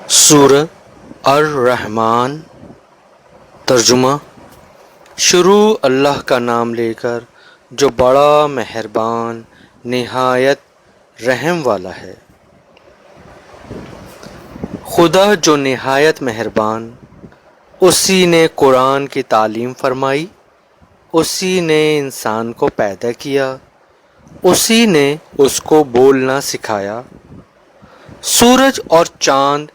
سورہ الرحمن۔ ترجمہ: شروع اللہ کا نام لے کر جو بڑا مہربان نہایت رحم والا ہے۔ خدا جو نہایت مہربان، اسی نے قرآن کی تعلیم فرمائی، اسی نے انسان کو پیدا کیا، اسی نے اس کو بولنا سکھایا۔ سورج اور چاند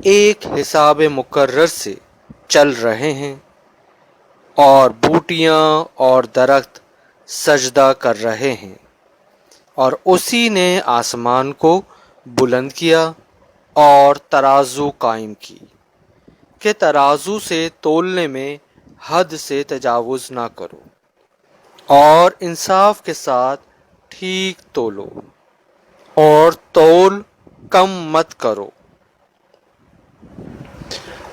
ایک حساب مقرر سے چل رہے ہیں، اور بوٹیاں اور درخت سجدہ کر رہے ہیں، اور اسی نے آسمان کو بلند کیا اور ترازو قائم کی کہ ترازو سے تولنے میں حد سے تجاوز نہ کرو، اور انصاف کے ساتھ ٹھیک تولو، اور تول کم مت کرو۔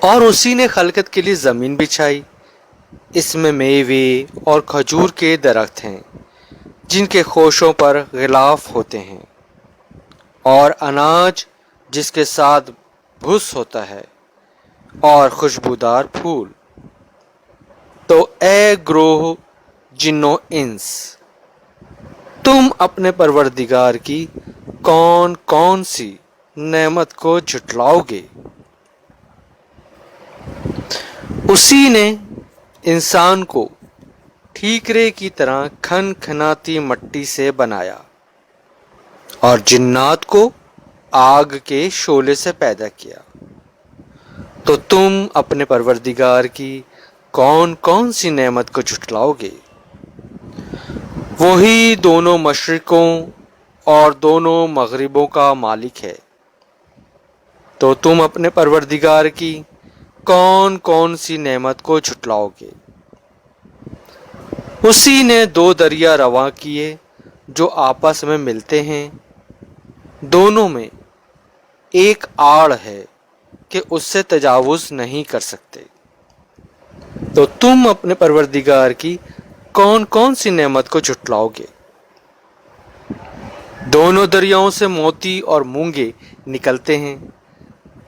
اور اسی نے خلقت کے لیے زمین بچھائی، اس میں میوے اور کھجور کے درخت ہیں جن کے خوشوں پر غلاف ہوتے ہیں، اور اناج جس کے ساتھ بھس ہوتا ہے، اور خوشبودار پھول۔ تو اے گروہ جن و انس، تم اپنے پروردگار کی کون کون سی نعمت کو جھٹلاؤ گے؟ اسی نے انسان کو ٹھیکرے کی طرح کھن کھناتی مٹی سے بنایا، اور جنات کو آگ کے شعلے سے پیدا کیا۔ تو تم اپنے پروردگار کی کون کون سی نعمت کو جھٹلاؤ گے؟ وہی دونوں مشرقوں اور دونوں مغربوں کا مالک ہے۔ تو تم اپنے پروردگار کی کون کون سی نعمت کو جھٹلاؤ گے؟ اسی نے دو دریا رواں کیے جو آپس میں ملتے ہیں، دونوں میں ایک آڑ ہے کہ اس سے تجاوز نہیں کر سکتے۔ تو تم اپنے پروردگار کی کون کون سی نعمت کو جھٹلاؤ گے؟ دونوں دریاؤں سے موتی اور مونگے نکلتے ہیں،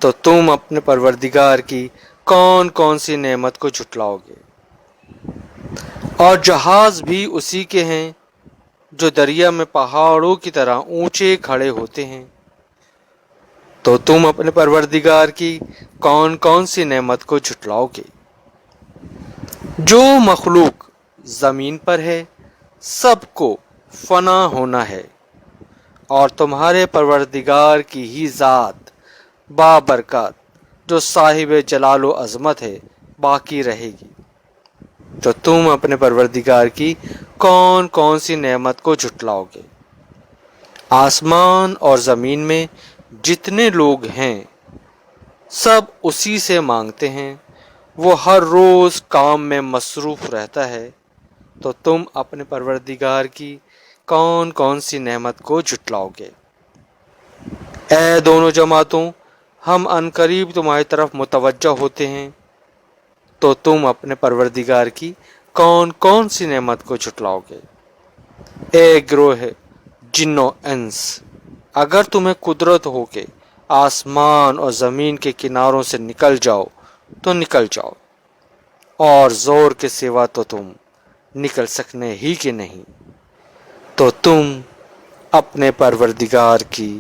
تو تم اپنے پروردگار کی کون کون سی نعمت کو جھٹلاؤ گے؟ اور جہاز بھی اسی کے ہیں جو دریا میں پہاڑوں کی طرح اونچے کھڑے ہوتے ہیں۔ تو تم اپنے پروردگار کی کون کون سی نعمت کو جھٹلاؤ گے؟ جو مخلوق زمین پر ہے سب کو فنا ہونا ہے، اور تمہارے پروردگار کی ہی ذات بابرکات جو صاحب جلال و عظمت ہے باقی رہے گی۔ تو تم اپنے پروردگار کی کون کون سی نعمت کو جھٹلاؤ گے؟ آسمان اور زمین میں جتنے لوگ ہیں سب اسی سے مانگتے ہیں، وہ ہر روز کام میں مصروف رہتا ہے۔ تو تم اپنے پروردگار کی کون کون سی نعمت کو جھٹلاؤ گے؟ اے دونوں جماعتوں، ہم عنقریب تمہاری طرف متوجہ ہوتے ہیں۔ تو تم اپنے پروردگار کی کون کون سی نعمت کو جھٹلاؤ گے؟ اے گروہ جن و انس، اگر تمہیں قدرت ہو کہ آسمان اور زمین کے کناروں سے نکل جاؤ تو نکل جاؤ، اور زور کے سوا تو تم نکل سکنے ہی کہ نہیں۔ تو تم اپنے پروردگار کی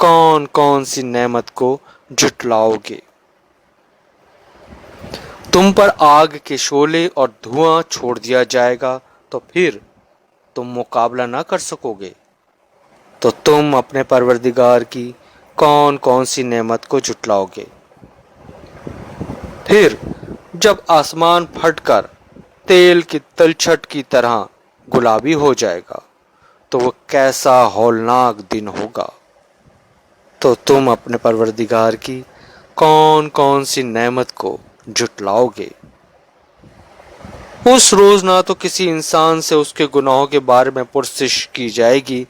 کون کون سی نعمت کو جھٹلاؤ گے؟ تم پر آگ کے شعلے اور دھواں چھوڑ دیا جائے گا، تو پھر تم مقابلہ نہ کر سکو گے۔ تو تم اپنے پروردگار کی کون کون سی نعمت کو جھٹلاؤ گے؟ پھر جب آسمان پھٹ کر تیل کی تلچھٹ کی طرح گلابی ہو جائے گا تو وہ کیسا ہولناک دن ہوگا۔ تو تم اپنے پروردگار کی کون کون سی نعمت کو جھٹلاؤ گے؟ اس روز نہ تو کسی انسان سے اس کے گناہوں کے بارے میں پرسش کی جائے گی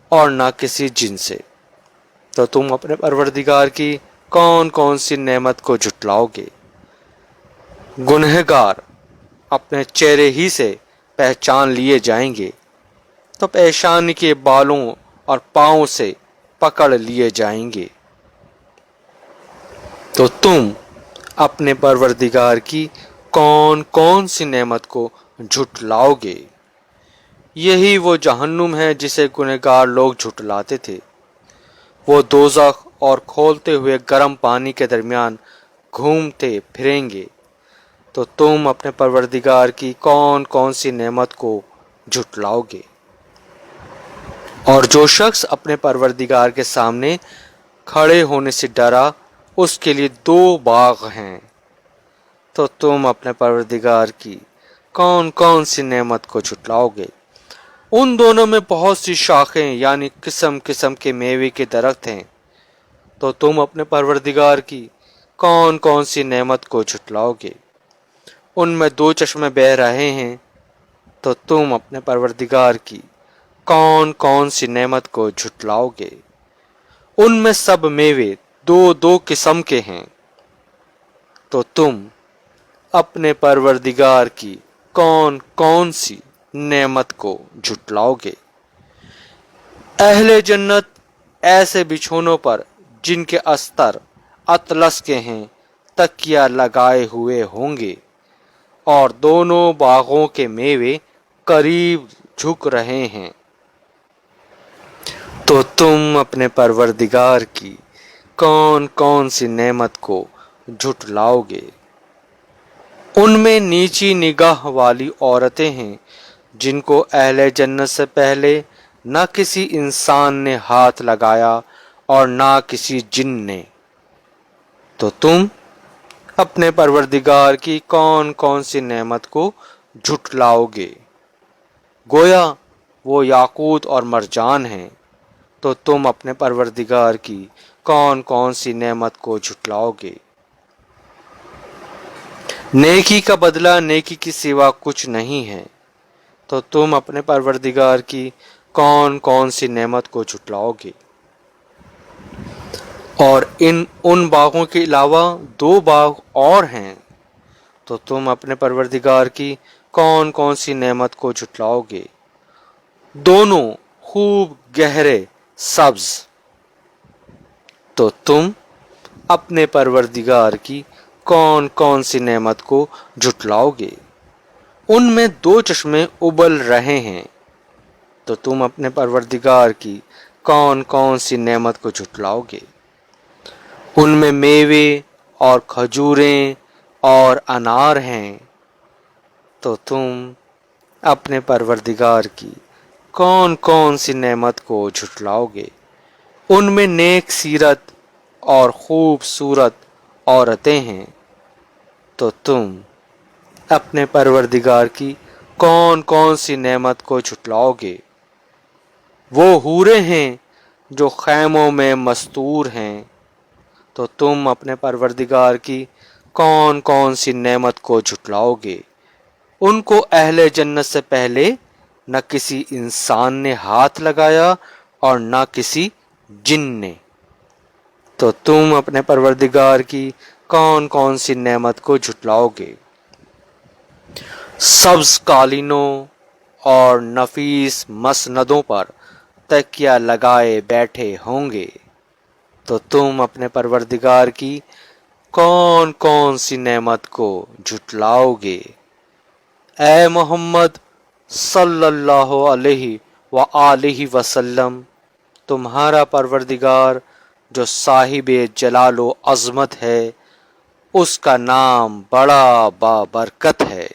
اور نہ کسی جن سے۔ تو تم اپنے پروردگار کی کون کون سی نعمت کو جھٹلاؤ گے؟ گنہگار اپنے چہرے ہی سے پہچان لیے جائیں گے، تو پیشانی کے بالوں اور پاؤں سے پکڑ لیے جائیں گے۔ تو تم اپنے پروردگار کی کون کون سی نعمت کو جھٹلاؤ گے؟ یہی وہ جہنم ہے جسے گنہگار لوگ جھٹلاتے تھے۔ وہ دوزخ اور کھولتے ہوئے گرم پانی کے درمیان گھومتے پھریں گے۔ تو تم اپنے پروردگار کی کون کون سی نعمت کو جھٹلاؤ گے؟ اور جو شخص اپنے پروردگار کے سامنے کھڑے ہونے سے ڈرا، اس کے لیے 2 باغ ہیں۔ تو تم اپنے پروردگار کی کون کون سی نعمت کو جھٹلاؤ گے؟ ان دونوں میں بہت سی شاخیں یعنی قسم قسم کے میوے کے درخت ہیں۔ تو تم اپنے پروردگار کی کون کون سی نعمت کو جھٹلاؤ گے؟ ان میں 2 چشمے بہہ رہے ہیں۔ تو تم اپنے پروردگار کی کون کون سی نعمت کو جھٹلاؤ گے؟ ان میں سب میوے 2 قسم کے ہیں۔ تو تم اپنے پروردگار کی کون کون سی نعمت کو جھٹلاؤ گے؟ اہل جنت ایسے بچھونوں پر جن کے استر اطلس کے ہیں تکیہ لگائے ہوئے ہوں گے، اور دونوں باغوں کے میوے قریب جھک رہے ہیں۔ تو تم اپنے پروردگار کی کون کون سی نعمت کو جھٹلاؤ گے؟ ان میں نیچی نگاہ والی عورتیں ہیں جن کو اہل جنت سے پہلے نہ کسی انسان نے ہاتھ لگایا اور نہ کسی جن نے۔ تو تم اپنے پروردگار کی کون کون سی نعمت کو جھٹلاؤ گے؟ گویا وہ یاقوت اور مرجان ہیں۔ تو تم اپنے پروردگار کی کون کون سی نعمت کو جھٹلاؤ گے؟ نیکی کا بدلہ نیکی کی سوا کچھ نہیں ہے۔ تو تم اپنے پروردگار کی کون کون سی نعمت کو جھٹلاؤ گے؟ اور ان باغوں کے علاوہ 2 باغ اور ہیں۔ تو تم اپنے پروردگار کی کون کون سی نعمت کو جھٹلاؤ گے؟ دونوں خوب گہرے سبز۔ تو تم اپنے پروردگار کی کون کون سی نعمت کو جھٹلاؤ گے؟ ان میں 2 چشمے ابل رہے ہیں۔ تو تم اپنے پروردگار کی کون کون سی نعمت کو جھٹلاؤ گے؟ ان میں میوے اور کھجوریں اور انار ہیں۔ تو تم اپنے پروردگار کی کون کون سی نعمت کو جھٹلاؤ گے؟ ان میں نیک سیرت اور خوبصورت عورتیں ہیں۔ تو تم اپنے پروردگار کی کون کون سی نعمت کو جھٹلاؤ گے؟ وہ حوریں ہیں جو خیموں میں مستور ہیں۔ تو تم اپنے پروردگار کی کون کون سی نعمت کو جھٹلاؤ گے؟ ان کو اہل جنت سے پہلے نہ کسی انسان نے ہاتھ لگایا اور نہ کسی جن نے۔ تو تم اپنے پروردگار کی کون کون سی نعمت کو جھٹلاؤ گے؟ سبز قالینوں اور نفیس مسندوں پر تکیہ لگائے بیٹھے ہوں گے۔ تو تم اپنے پروردگار کی کون کون سی نعمت کو جھٹلاؤ گے؟ اے محمد صلی اللہ علیہ وآلہ وسلم، تمہارا پروردگار جو صاحب جلال و عظمت ہے، اس کا نام بڑا بابرکت ہے۔